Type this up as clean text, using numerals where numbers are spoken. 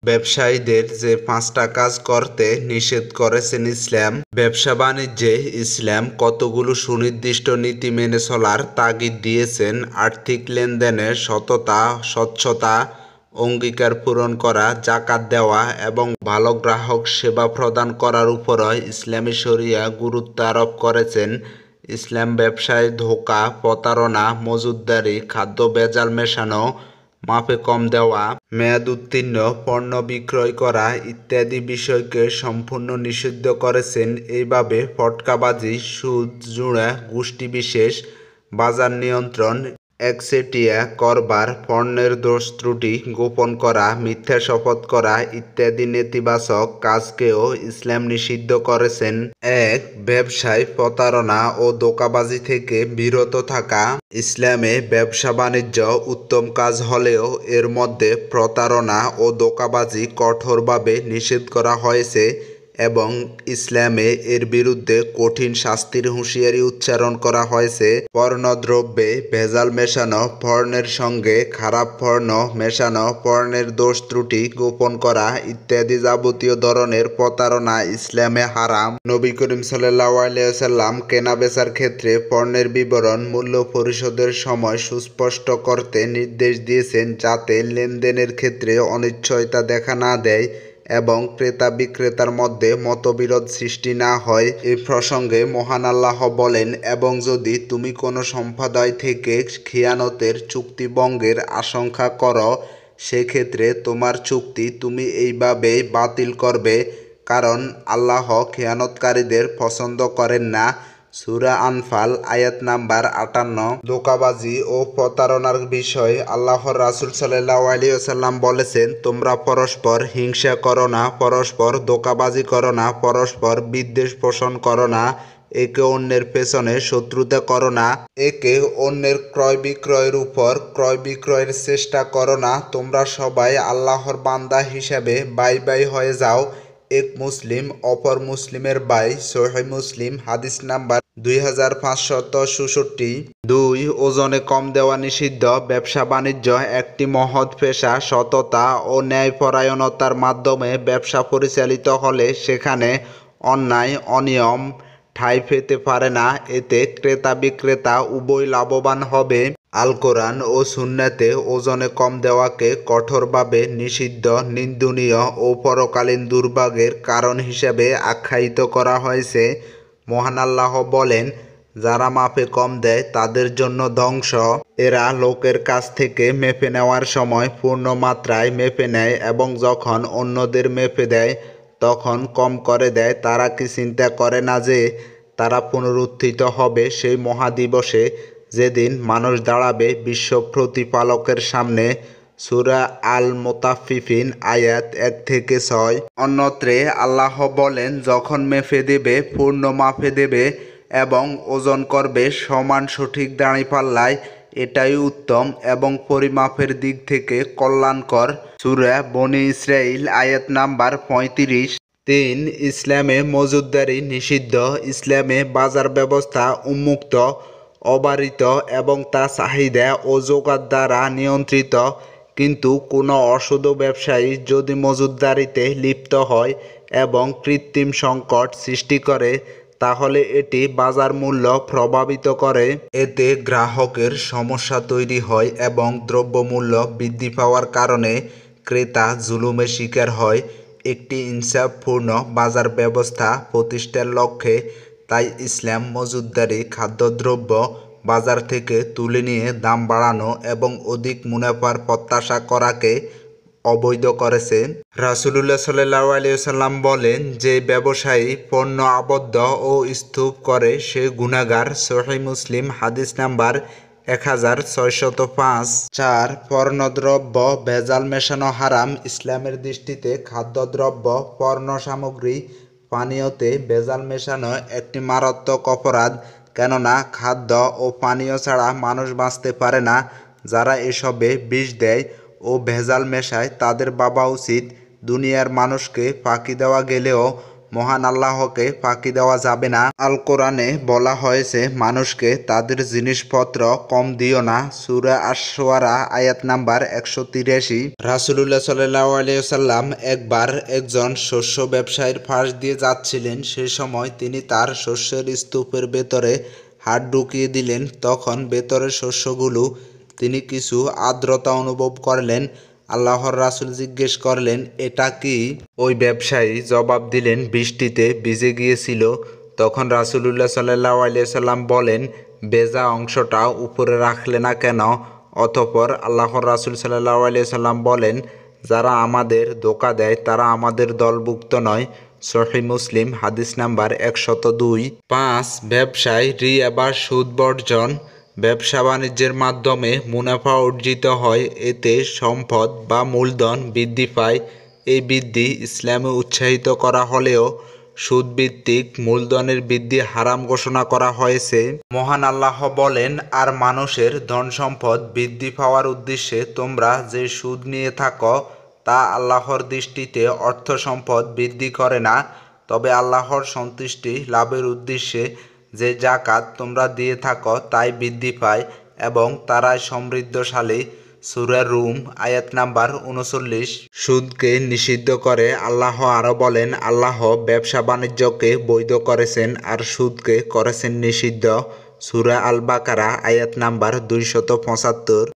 ব্যবসায়ীদের যে 5টা কাজ করতে নিষেধ করেছেন ইসলাম। ব্যবসা বাণিজ্যে ইসলাম কতগুলো সুনির্দিষ্ট নীতি মেনে চলার তাগিদ দিয়েছেন। আর্থিক লেনদেনের সততা, স্বচ্ছতা, অঙ্গীকার পূরণ করা, জাকাত দেওয়া এবং ভালো গ্রাহক সেবা প্রদান করার উপরও ইসলামী শরিয়া গুরুত্ব আরোপ করেছেন। ইসলাম ব্যবসায় ধোঁকা, প্রতারণা, মজুতদারি, খাদ্য ভেজাল মেশানো, মাপে কম দেওয়া, মেয়াদ উত্তীর্ণ পণ্য বিক্রয় করা ইত্যাদি বিষয়কে সম্পূর্ণ নিষিদ্ধ করেছেন। এইভাবে ফটকাবাজি, সুদ, জুয়া, গোষ্ঠীবিশেষ, বাজার নিয়ন্ত্রণ, একচেটিয়া করবার, পণ্যের দোষ ত্রুটি গোপন করা, মিথ্যা শপথ করা ইত্যাদি নেতিবাচক কাজকেও ইসলাম নিষিদ্ধ করেছেন। ব্যবসায় প্রতারণা ও ধোঁকাবাজি থেকে বিরত থাকা। ইসলামে ব্যবসা বাণিজ্য উত্তম কাজ হলেও এর মধ্যে প্রতারণা ও ধোঁকাবাজি কঠোরভাবে নিষেধ করা হয়েছে এবং ইসলামে এর বিরুদ্ধে কঠিন শাস্তির হুঁশিয়ারি উচ্চারণ করা হয়েছে। পর্ণদ্রব্যে ভেজাল মেশানো, পণ্যের সঙ্গে খারাপ পণ্য মেশানো, পণ্যের দোষ ত্রুটি গোপন করা ইত্যাদি যাবতীয় ধরনের প্রতারণা ইসলামে হারাম। নবী করিম সাল্লাল্লাহু আলাইহি ওয়াসাল্লাম কেনাবেচার ক্ষেত্রে পণ্যের বিবরণ, মূল্য পরিশোধের সময় সুস্পষ্ট করতে নির্দেশ দিয়েছেন যাতে লেনদেনের ক্ষেত্রে অনিশ্চয়তা দেখা না দেয় এবং ক্রেতা বিক্রেতার মধ্যে মতবিরোধ সৃষ্টি না হয়। এই প্রসঙ্গে মহান আল্লাহ বলেন, এবং যদি তুমি কোনো সম্প্রদায় থেকে খিয়ানতের চুক্তি ভঙ্গের আশঙ্কা করো, সেক্ষেত্রে তোমার চুক্তি তুমি এইভাবেই বাতিল করবে, কারণ আল্লাহ খিয়ানতকারীদের পছন্দ করেন না। সূরা আনফাল আয়াত নাম্বার 58। ধোঁকাবাজি ও প্রতারণার বিষয়ে আল্লাহর রাসূল সাল্লাল্লাহু আলাইহি ওয়াসাল্লাম বলেছেন, তোমরা পরস্পর হিংসা করো না, পরস্পর ধোঁকাবাজি করো না, পরস্পর বিদ্বেষ পোষণ করো না, একে অন্যের পেছনে শত্রুতা করো না, একে অন্যের ক্রয় বিক্রয়ের উপর ক্রয় বিক্রয়ের চেষ্টা করো না, তোমরা সবাই আল্লাহর বান্দা হিসাবে ভাই ভাই হয়ে যাও। এক মুসলিম অপর মুসলিমের ভাই। সহিহ মুসলিম হাদিস নাম্বার 2566। 2. ওজনে কম দেওয়া নিষিদ্ধ। ব্যবসা বাণিজ্য একটি মহৎ পেশা। সততা ও ন্যায়পরায়ণতার মাধ্যমে ব্যবসা পরিচালিত হলে সেখানে অন্যায়, অনিয়ম ঠাঁই পেতে পারে না। এতে ক্রেতা বিক্রেতা উভয় লাভবান হবে। আল কোরআন ও সুন্নাতে ওজনে কম দেওয়াকে কঠোরভাবে নিষিদ্ধ, নিন্দনীয় ও পরকালীন দুর্ভাগ্যের কারণ হিসেবে আখ্যায়িত করা হয়েছে। মহান আল্লাহ বলেন, যারা মাপে কম দেয় তাদের জন্য ধ্বংস। এরা লোকের কাছ থেকে মেপে নেওয়ার সময় পূর্ণ মাত্রায় মেপে নেয় এবং যখন অন্যদের মেপে দেয় তখন কম করে দেয়। তারা কি চিন্তা করে না যে তারা পুনরুত্থিত হবে সেই মহাদিবসে, যেদিন মানুষ দাঁড়াবে বিশ্ব প্রতিপালকের সামনে। সূরা আল মুতাফফিফিন আয়াত 1-6। অন্যত্রে আল্লাহ বলেন, যখন মেপে দেবে পূর্ণ মাপে দেবে এবং ওজন করবে সমান সঠিক দাঁড়িপাল্লায়, এটাই উত্তম এবং পরিমাপের দিক থেকে কল্যাণকর। সূরা বনী ইসরাইল আয়াত নাম্বার 35। 3. ইসলামে মজুতদারি নিষিদ্ধ। ইসলামে বাজার ব্যবস্থা উন্মুক্ত, অবারিত এবং তা চাহিদা ও যোগান দ্বারা নিয়ন্ত্রিত। কিন্তু কোনো অসাধু ব্যবসায়ী যদি মজুতদারিতে লিপ্ত হয় এবং কৃত্রিম সংকট সৃষ্টি করে, তাহলে এটি বাজার মূল্য প্রভাবিত করে। এতে গ্রাহকের সমস্যা তৈরি হয় এবং দ্রব্যমূল্য বৃদ্ধি পাওয়ার কারণে ক্রেতা জুলুমের শিকার হয়। একটি ইনসাফপূর্ণ বাজার ব্যবস্থা প্রতিষ্ঠার লক্ষ্যে তাই ইসলাম মজুতদারি খাদ্যদ্রব্য বাজার থেকে তুলে নিয়ে দাম বাড়ানো এবং অধিক মুনাফার প্রত্যাশা করাকে অবৈধ করেছে। রাসূলুল্লাহ সাল্লাল্লাহু আলাইহি ওয়াসাল্লাম বলেন, যে ব্যবসায়ী পণ্য আবদ্ধ ও স্তূপ করে সে গুনাহগার। সহিহ মুসলিম হাদিস নাম্বার 1605। 4. পর্ণদ্রব্য ভেজাল মেশানো হারাম। ইসলামের দৃষ্টিতে খাদ্যদ্রব্য, পণ্য সামগ্রী, পানীয়তে ভেজাল মেশানো একটি মারাত্মক অপরাধ, কেননা খাদ্য ও পানীয় ছাড়া মানুষ বাঁচতে পারে না। যারা এসবে বিষ দেয় ও ভেজাল মেশায় তাদের ভাবা উচিত, দুনিয়ার মানুষকে ফাঁকি দেওয়া গেলেও মহান আল্লাহকে ফাঁকি দেওয়া যাবে না। আল কোরআনে বলা হয়েছে মানুষকে তাদের জিনিসপত্র কম দিও না, সূরা আশ-শুআরা আয়াত নাম্বার 183। রাসূলুল্লাহ সাল্লাল্লাহু আলাইহি ওয়াসাল্লাম একবার একজন শস্য ব্যবসায়ীর পাশ দিয়ে যাচ্ছিলেন। সে সময় তিনি তার শস্যের স্তূপের ভেতরে হাত ঢুকিয়ে দিলেন। তখন ভেতরের শস্যগুলো তিনি কিছু আর্দ্রতা অনুভব করলেন। আল্লাহর রাসূল জিজ্ঞেস করলেন, এটা কি? ওই ব্যবসায়ী জবাব দিলেন, বৃষ্টিতে ভিজে গিয়েছিল। তখন রাসূলুল্লাহ সাল্লাল্লাহু আলাইহি সাল্লাম বলেন, ভেজা অংশটা উপরে রাখলে না কেন? অতঃপর আল্লাহর রাসূল সাল্লাল্লাহু আলাইহি সাল্লাম বলেন, যারা আমাদের ধোঁকা দেয় তারা আমাদের দলভুক্ত নয়। সহিহ মুসলিম হাদিস নাম্বার 102। 5. ব্যবসায় রিয়া বা সুদ বর্জন। ব্যবসা বাণিজ্যের মাধ্যমে মুনাফা অর্জিত হয়, এতে সম্পদ বা মূলধন বৃদ্ধি পায়। এই বৃদ্ধি ইসলামে উৎসাহিত করা হলেও সুদভিত্তিক মূলধনের বৃদ্ধি হারাম ঘোষণা করা হয়েছে। মহান আল্লাহ বলেন, আর মানুষের ধন সম্পদ বৃদ্ধি পাওয়ার উদ্দেশ্যে তোমরা যে সুদ নিয়ে থাকো তা আল্লাহর দৃষ্টিতে অর্থ সম্পদ বৃদ্ধি করে না, তবে আল্লাহর সন্তুষ্টি লাভের উদ্দেশ্যে যে যাকাত তোমরা দিয়ে থাকো তাই বৃদ্ধি পায় এবং তারাই সমৃদ্ধশালী। সূরা রুম আয়াত নাম্বার 39। সুদকে নিষিদ্ধ করে আল্লাহ আরও বলেন, আল্লাহ ব্যবসা বাণিজ্যকে বৈধ করেছেন আর সুদকে করেছেন নিষিদ্ধ। সূরা আল বাকারা আয়াত নাম্বার 275।